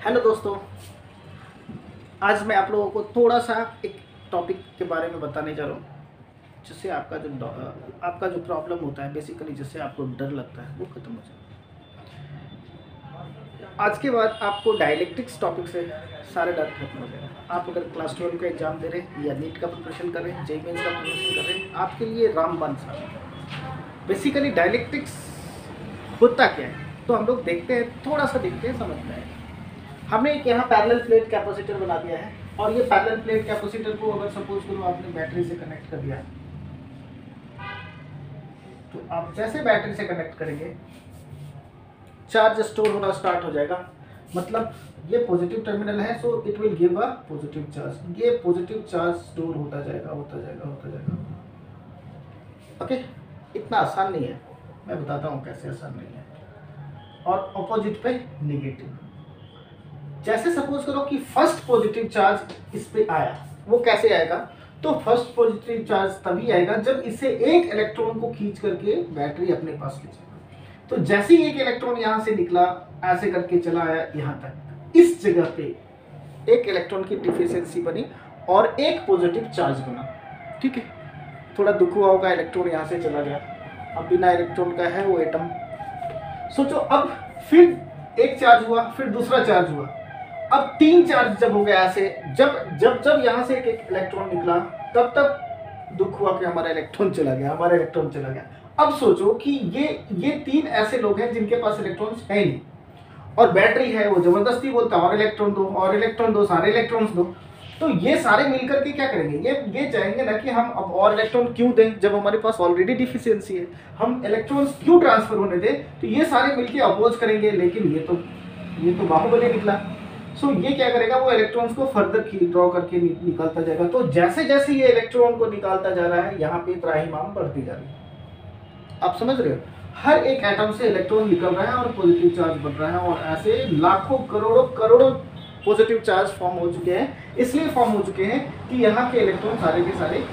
Hello दोस्तों, आज मैं आप लोगों को थोड़ा सा एक टॉपिक के बारे में बताने जा रहा हूँ जिससे आपका जो प्रॉब्लम होता है, बेसिकली जिससे आपको डर लगता है, वो खत्म हो जाए। आज के बाद आपको डायलेक्टिक्स टॉपिक से सारे डर खत्म हो जाएगा। आप अगर क्लास 12 का एग्जाम दे रहे हैं या नीट का प्रिपरेशन कर रहे हैं, जेई मेंस का प्रिपरेशन कर रहे हैं, आपके लिए रामबाण साहब। बेसिकली डायलेक्टिक्स होता क्या है, तो हम लोग देखते हैं, थोड़ा सा देखते हैं, समझ में आएगा। हमने एक यहाँ पैरेलल प्लेट कैपेसिटर बना दिया है, और ये पैरेलल प्लेट कैपेसिटर को अगर सपोज करो आपने बैटरी से कनेक्ट कर दिया, तो आप जैसे बैटरी से कनेक्ट करेंगे चार्ज स्टोर होना स्टार्ट हो जाएगा। मतलब ये पॉजिटिव टर्मिनल है, so it will give a positive charge. ये पॉजिटिव चार्ज स्टोर होता जाएगा, होता जाएगा, होता जाएगा। ओके, इतना आसान नहीं है, मैं बताता हूँ कैसे आसान नहीं है। और ऑपोजिट पे नेगेटिव। जैसे सपोज करो कि फर्स्ट पॉजिटिव चार्ज इस पे आया, वो कैसे आएगा? तो फर्स्ट पॉजिटिव चार्ज तभी आएगा जब इसे एक इलेक्ट्रॉन को खींच करके बैटरी अपने पास खींचेगा। तो जैसे ही एक इलेक्ट्रॉन यहाँ से निकला, ऐसे करके चला आया यहाँ तक, इस जगह पे एक इलेक्ट्रॉन की डिफिशियंसी बनी और एक पॉजिटिव चार्ज बना। ठीक है, थोड़ा दुख हुआ होगा, इलेक्ट्रॉन यहाँ से चला गया, अब बिना इलेक्ट्रॉन का है वो एटम। सोचो, अब फिर एक चार्ज हुआ, फिर दूसरा चार्ज हुआ, अब तीन चार्ज जब हो गया ऐसे, जब जब जब यहाँ से एक इलेक्ट्रॉन निकला, तब तक दुख हुआ कि हमारा इलेक्ट्रॉन चला गया, हमारा इलेक्ट्रॉन चला गया। अब सोचो कि ये तीन ऐसे लोग हैं जिनके पास इलेक्ट्रॉन्स है नहीं, और बैटरी है, वो जबरदस्ती बोलता है और इलेक्ट्रॉन दो, और इलेक्ट्रॉन दो, सारे इलेक्ट्रॉन्स दो। तो ये सारे मिलकर के क्या करेंगे? ये चाहेंगे ना कि हम अब और इलेक्ट्रॉन क्यों दें जब हमारे पास ऑलरेडी डिफिशियंसी है, हम इलेक्ट्रॉन्स क्यों ट्रांसफर होने दें। तो ये सारे मिलकर अपोज करेंगे, लेकिन ये तो बाहुबली निकला। सो ये क्या करेगा? वो इलेक्ट्रॉन्स को फर्दर ड्रॉ करके निकालता जाएगा। तो जैसे जैसे ये इलेक्ट्रॉन को निकालता जा रहा है, यहाँ पे त्राहिमाम बढ़ती जा रही है। आप समझ रहे हो? हर एक एटम से इलेक्ट्रॉन निकल रहा है और पॉजिटिव चार्ज बन रहा है, और ऐसे लाखों करोड़ों करोड़ों पॉजिटिव चार्ज फॉर्म हो चुके हैं। इसलिए फॉर्म हो चुके हैं कि यहाँ के इलेक्ट्रॉन सारे के सारे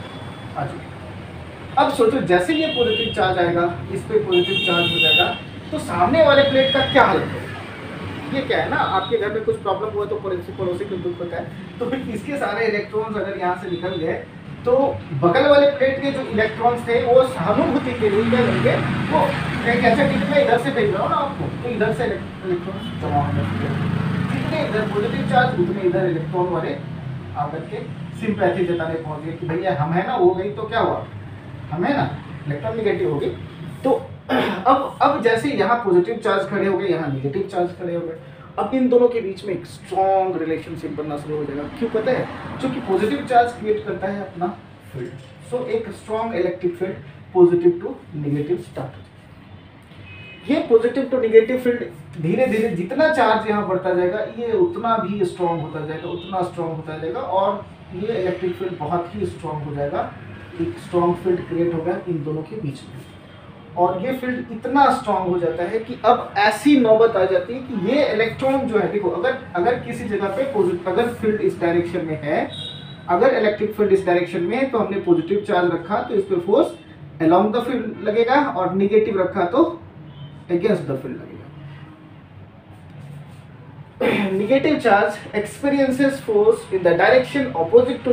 आ चुके हैं। अब सोचो, जैसे ये पॉजिटिव चार्ज आएगा, इस पे पॉजिटिव चार्ज हो जाएगा, तो सामने वाले प्लेट का क्या हाल है? ये क्या है ना, आपके घर में कुछ प्रॉब्लम हुआ तो पड़ोसी को दुख होता है, तो फिर इसके सारे इलेक्ट्रॉन्स अगर यहाँ से निकल गए, तो बगल वाले प्लेट के जो इलेक्ट्रॉन्स थे वो सहानुभूति के लिए क्या करेंगे? वो एक ऐसा टिकट में इधर से भेज रहा हूँ ना आपको, तो इधर से इलेक्ट्रॉन्स जमा होने जितने इधर पॉजिटिव चार्ज, उतने इधर इलेक्ट्रॉन वाले आकर के सिंपैथी जताने पहुंच गए कि भैया हम है ना, हो गई तो क्या हुआ, हम है ना, इलेक्ट्रॉन निगेटिव हो गई। तो अब जैसे यहाँ पॉजिटिव चार्ज खड़े हो गए, यहाँ निगेटिव चार्ज खड़े हो गए, अब इन दोनों के बीच में एक स्ट्रॉन्ग रिलेशनशिप बनना शुरू हो जाएगा। क्यों पता है? क्योंकि पॉजिटिव चार्ज क्रिएट करता है अपना फील्ड। सो एक strong electric field positive to negative start हो जाएगा। ये पॉजिटिव टू निगेटिव फील्ड धीरे धीरे जितना चार्ज यहाँ बढ़ता जाएगा, ये उतना भी स्ट्रॉन्ग होता जाएगा, उतना स्ट्रॉन्ग होता जाएगा, और ये इलेक्ट्रिक फील्ड बहुत ही स्ट्रॉन्ग हो जाएगा। एक स्ट्रॉन्ग फील्ड क्रिएट होगा इन दोनों के बीच में, और ये फील्ड इतना स्ट्रांग हो जाता है कि अब ऐसी नौबत आ जाती है कि ये इलेक्ट्रॉन जो है, देखो, अगर किसी जगह पे अगर फील्ड इस डायरेक्शन में है, अगर इलेक्ट्रिक फील्ड इस डायरेक्शन में है, तो हमने पॉजिटिव चार्ज रखा तो इस पे फोर्स अलोंग द फील्ड लगेगा, और निगेटिव रखा तो अगेंस्ट द फील्ड लगेगा। Negative charge experiences force in the direction opposite to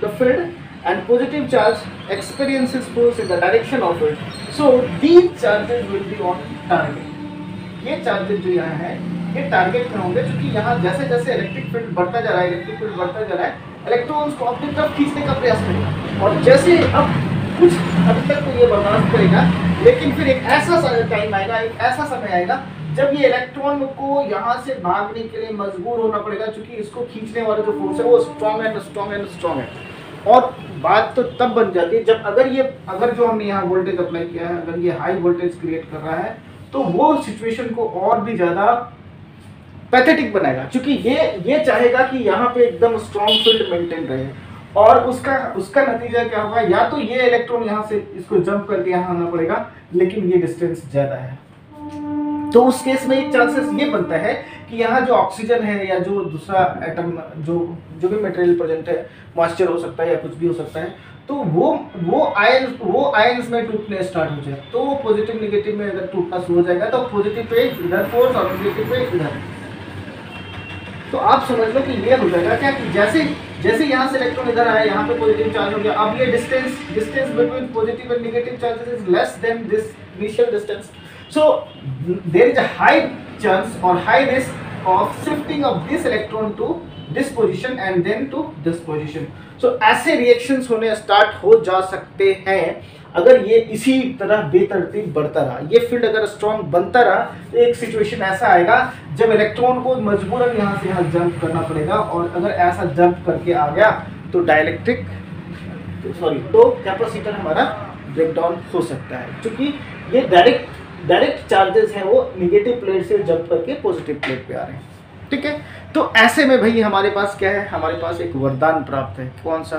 the field, and positive charge experiences force in the direction of it. So these charges will be on target. ये charges जो यहाँ है, ये target में होंगे, क्योंकि यहाँ जैसे जैसे इलेक्ट्रिक फील्ड बढ़ता जा रहा है, इलेक्ट्रिक फील्ड बढ़ता जा रहा है, इलेक्ट्रॉन्स को अपनी तरफ खींचने का प्रयास करेगा। और जैसे अब कुछ अभी तक तो ये बर्दाश्त करेगा, लेकिन फिर एक ऐसा टाइम आएगा, एक ऐसा समय आएगा जब ये इलेक्ट्रॉन को यहाँ से भागने के लिए मजबूर होना पड़ेगा, क्योंकि इसको खींचने वाला जो फोर्स है वो strong and strong and strong है। और बात तो तब बन जाती है जब अगर जो हमने यहाँ वोल्टेज अप्लाई किया है, अगर ये हाई वोल्टेज क्रिएट कर रहा है, तो वो सिचुएशन को और भी ज्यादा पैथेटिक बनाएगा, क्योंकि ये चाहेगा कि यहाँ पे एकदम स्ट्रॉन्ग फील्ड मेंटेन रहे, और उसका नतीजा क्या होगा? या तो ये इलेक्ट्रॉन यहाँ से इसको जंप करके यहाँ आना पड़ेगा, लेकिन ये डिस्टेंस ज्यादा है, तो उस केस में एक चांसेस ये बनता है कि यहाँ जो ऑक्सीजन है या जो दूसरा एटम जो भी मटेरियल प्रेजेंट है, मॉइस्चर हो सकता है या कुछ भी हो सकता है, तो वो आयंस में टूटने स्टार्ट हो जाए। तो वो पॉजिटिव निगेटिव में अगर टूटना शुरू हो जाएगा, तो पॉजिटिव पे इधर फोर्स और निगेटिव पे इधर। तो आप समझ लो कि ये हो जाएगा क्या कि जैसे जैसे यहाँ से इलेक्ट्रॉन इधर आया, यहाँ पे पॉजिटिव चार्ज हो गया, अब ये distance between positive and negative charges is less than this initial distance, so there is a high chance और high risk of shifting of this electron to this position and then to this position. So ऐसे reactions होने start हो जा सकते हैं अगर ये इसी तरह बेतरतीब बढ़ता रहा। ये फील्ड अगर स्ट्रॉन्ग बनता रहा तो एक सिचुएशन ऐसा आएगा जब इलेक्ट्रॉन को मजबूरन यहाँ से यहाँ जंप करना पड़ेगा, और अगर ऐसा जंप करके आ गया तो तो कैपेसिटर हमारा ब्रेकडाउन हो सकता है, क्योंकि ये डायरेक्ट चार्जेस हैं वो निगेटिव प्लेट से जंप करके पॉजिटिव प्लेट पे आ रहे हैं। ठीक है, तो ऐसे में भाई हमारे पास क्या है, हमारे पास एक वरदान प्राप्त है। कौन सा?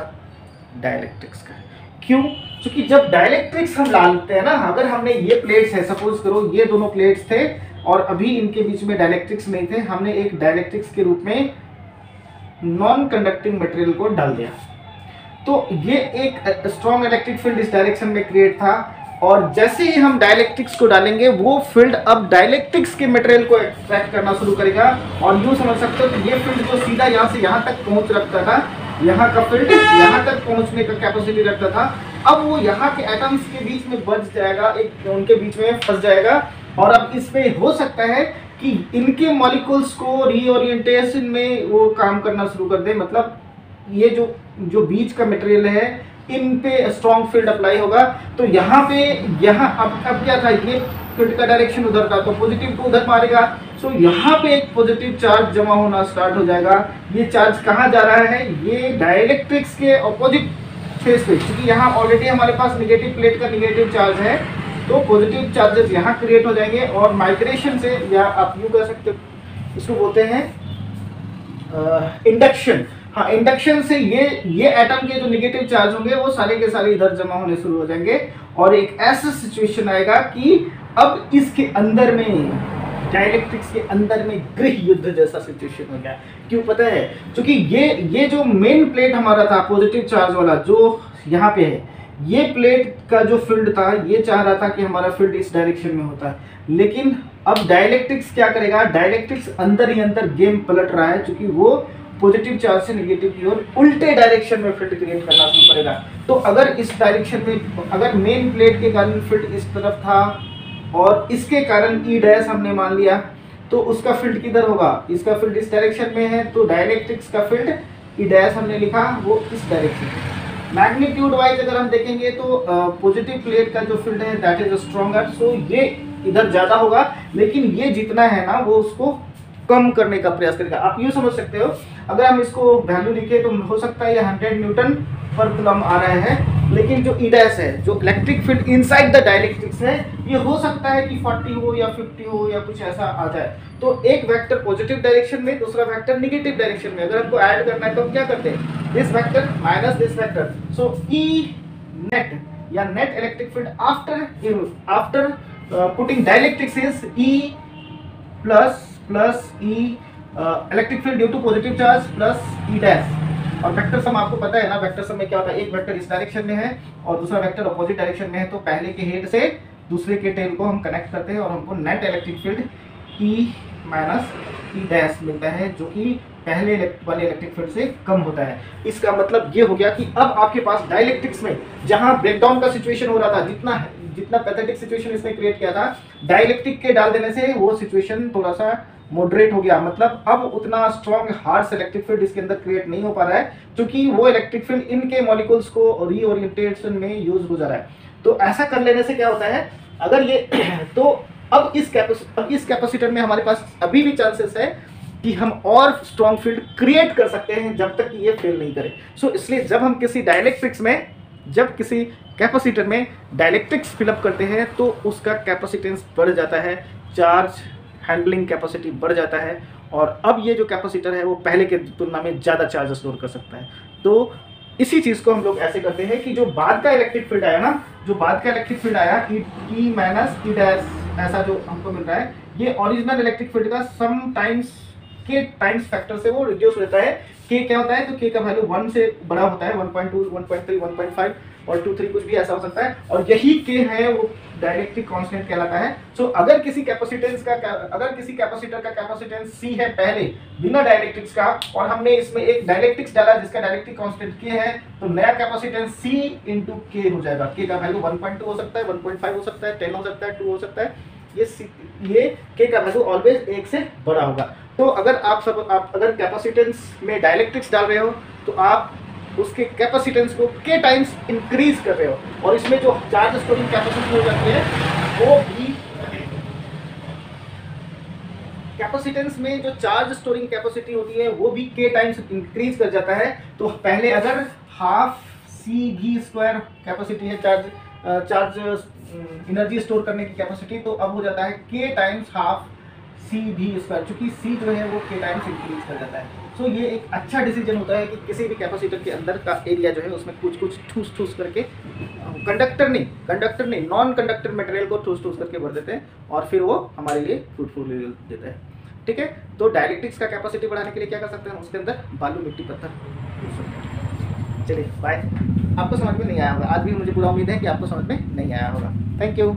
डाइलेक्ट्रिक्स का। क्यों? क्योंकि जब डाइलेक्ट्रिक्स हम डालते हैं ना, अगर हमने ये प्लेट्स है, सपोज करो ये दोनों प्लेट्स थे और अभी इनके बीच में डाइलेक्ट्रिक्स नहीं थे, हमने एक डाइलेक्ट्रिक्स के रूप में नॉन कंडक्टिंग मटेरियल को डाल दिया, तो ये एक स्ट्रॉन्ग इलेक्ट्रिक फील्ड इस डायरेक्शन में क्रिएट था, और जैसे ही हम डाइलेक्ट्रिक्स को डालेंगे वो फील्ड अब डाइलेक्ट्रिक्स के मटेरियल को एक्सट्रैक्ट करना शुरू करेगा, और यूँ समझ सकते हो कि ये फील्ड जो सीधा यहाँ से यहाँ तक पहुँच रखता था, यहाँ का फील्ड यहाँ तक पहुँचने का कैपेसिटी रखता था, अब वो यहाँ के एटम्स के बीच में बच जाएगा, एक उनके बीच में फंस जाएगा, और अब इसमें हो सकता है कि इनके मॉलिक्यूल्स को रीओरिएंटेशन में वो काम करना शुरू कर दे। मतलब ये जो बीच का मटेरियल है इन पे स्ट्रॉन्ग फील्ड अप्लाई होगा, तो यहाँ पे अब क्या था, ये फील्ड का डायरेक्शन उधर था, तो पॉजिटिव को उधर मारेगा, सो यहाँ पे एक पॉजिटिव चार्ज जमा होना स्टार्ट हो जाएगा। ये चार्ज कहाँ जा रहा है? ये डाइलेक्ट्रिक्स के अपोजिट फेस पे, क्योंकि यहाँ ऑलरेडी हमारे पास निगेटिव प्लेट का निगेटिव चार्ज है, तो पॉजिटिव चार्जेस यहाँ क्रिएट हो जाएंगे, और माइग्रेशन से, या आप यूँ कह सकते हो, इसको बोलते हैं इंडक्शन। हाँ, इंडक्शन से ये एटम के जो निगेटिव चार्ज होंगे वो सारे के सारे इधर जमा होने शुरू हो जाएंगे, और एक ऐसा सिचुएशन आएगा कि अब इसके अंदर में, डाइलेक्ट्रिक्स के अंदर में गृह युद्ध जैसा सिचुएशन हो गया। क्यों पता है? क्योंकि ये जो मेन प्लेट हमारा था पॉजिटिव चार्ज वाला जो यहाँ पे है, ये प्लेट का जो फील्ड था ये चाह रहा था कि हमारा फील्ड इस डायरेक्शन में होता है, लेकिन अब डाइलेक्ट्रिक्स क्या करेगा? डाइलेक्ट्रिक्स अंदर ही अंदर गेम पलट रहा है, क्योंकि वो पॉजिटिव चार्ज से नेगेटिव की ओर उल्टे डायरेक्शन में फील्ड क्रिएट करना शुरू करेगा। तो अगर इस डायरेक्शन में, अगर मेन प्लेट के कारण फील्ड इस तरफ था और इसके कारण ई डैश हमने मान लिया, तो उसका फील्ड किधर होगा? इसका फील्ड इस डायरेक्शन में है, तो डाइलेक्ट्रिक्स का फील्ड ई डैश हमने लिखा वो इस डायरेक्शन में। मैग्नीट्यूड वाइज अगर हम देखेंगे तो पॉजिटिव प्लेट का जो फील्ड है दैट इज स्ट्रॉन्गर, सो ये इधर ज़्यादा होगा, लेकिन ये जितना है ना वो उसको कम करने का प्रयास करेगा। आप यूँ समझ सकते हो, अगर हम इसको वैल्यू लिखे तो हो सकता है ये 100 न्यूटन पर कूलम आ रहा है, लेकिन जो ई डैश है, जो electric field inside the dielectrics है, ये हो सकता है कि 40 हो या 50 हो या कुछ ऐसा आ जाए। तो एक वेक्टर पॉजिटिव डायरेक्शन में, दूसरा वेक्टर नेगेटिव डायरेक्शन में, अगर हमको ऐड करना है तो हम क्या करते हैं? This vector minus this vector, so E net या net electric field after putting dielectrics is E plus E electric field due to positive charge plus E dash. और वेक्टर सम आपको पता है ना, वेक्टर सम में क्या होता है? एक वेक्टर इस डायरेक्शन में है और दूसरा वेक्टर अपोजिट डायरेक्शन में है, तो पहले के हेड से दूसरे के टेल को हम कनेक्ट करते हैं और हमको net electric field E minus ई डैश मिलता है, जो कि पहले वाले इलेक्ट्रिक फील्ड से कम होता है। इसका मतलब ये हो गया कि अब आपके पास डाइलेक्ट्रिक्स में जहां ब्रेकडाउन का सिचुएशन हो रहा था, जितना पैथेटिक सिचुएशन इसने क्रिएट किया था, डाइलेक्ट्रिक के डाल देने से वो सिचुएशन थोड़ा सा मॉडरेट हो गया। मतलब अब उतना स्ट्रॉन्ग हार्श इलेक्ट्रिक फील्ड इसके अंदर क्रिएट नहीं हो पा रहा है, क्योंकि वो इलेक्ट्रिक फील्ड इनके मॉलिक्यूल्स को रीओरिएंटेशन में यूज हो जा रहा है। तो ऐसा कर लेने से क्या होता है, अगर ये तो अब इस कैपेसिटर में हमारे पास अभी भी चांसेस है कि हम और स्ट्रॉन्ग फील्ड क्रिएट कर सकते हैं जब तक कि ये फेल नहीं करे। सो इसलिए जब हम किसी डाइलेक्ट्रिक्स में, जब किसी कैपेसिटर में डाइलेक्ट्रिक्स फिलअप करते हैं तो उसका कैपेसिटेंस बढ़ जाता है, चार्ज हैंडलिंग कैपेसिटी बढ़ जाता है, और अब ये जो कैपेसिटर है वो पहले के तुलना में ज़्यादा चार्ज स्टोर कर सकता है। तो इसी चीज़ को हम लोग ऐसे करते हैं कि जो बाद का इलेक्ट्रिक फील्ड आया ना, जो बाद का इलेक्ट्रिक फील्ड आया ई माइनस ई डैश, ऐसा जो हमको मिल रहा है, ये ओरिजिनल इलेक्ट्रिक फील्ड का सम टाइम्स के टाइम्स फैक्टर से वो रिड्यूस होता है। के क्या होता है? तो के का वैल्यू 1 से बड़ा होता है, 1.2, 1.3, 1.5, और 2 3 कुछ भी ऐसा हो सकता है, और यही के है वो डाइलेक्ट्रिक कांस्टेंट कहलाता है। सो अगर किसी कैपेसिटर का कैपेसिटेंस C है पहले बिना डाइलेक्ट्रिक्स का, और हमने इसमें एक डाइलेक्ट्रिक्स डाला जिसका डाइलेक्ट्रिक कांस्टेंट K है, तो नया कैपेसिटेंस C इंटू K हो जाएगा। K का वैल्यू 1.2 हो सकता है, 1.5 हो सकता है, 10 हो सकता है, 2 हो सकता है। ये K का वैल्यू ऑलवेज 1 से बड़ा होगा। तो अगर आप अगर कैपेसिटेंस में डाइलेक्ट्रिक्स डाल रहे हो तो आप उसके कैपेसिटेंस को K टाइम्स इंक्रीज कर रहे हो, और इसमें जो चार्ज स्टोरिंग कैपेसिटी हो जाती है वो भी, कैपेसिटेंस में जो चार्ज स्टोरिंग कैपेसिटी होती है वो भी K टाइम्स इंक्रीज कर जाता है। तो पहले अगर हाफ CV² कैपेसिटी है चार्ज एनर्जी स्टोर करने की कैपेसिटी, तो अब हो जाता है K टाइम्स हाफ CV², चूंकि C जो है वो K टाइम्स इंक्रीज कर जाता है। सो ये एक अच्छा डिसीजन होता है कि किसी भी कैपेसिटर के अंदर का एरिया जो है उसमें कुछ ठूस करके कंडक्टर नहीं नॉन कंडक्टर मटेरियल को ठूस करके भर देते हैं, और फिर वो हमारे लिए फ्रूटफुल रिजल्ट देता है। ठीक है, तो डाइलेक्ट्रिक्स का कैपेसिटी बढ़ाने के लिए क्या कर सकते हैं, उसके अंदर बालू मिट्टी पत्थर। चलिए बाय। आपको समझ में नहीं आया होगा, आज भी मुझे पूरा उम्मीद है कि आपको समझ में नहीं आया होगा। Thank you.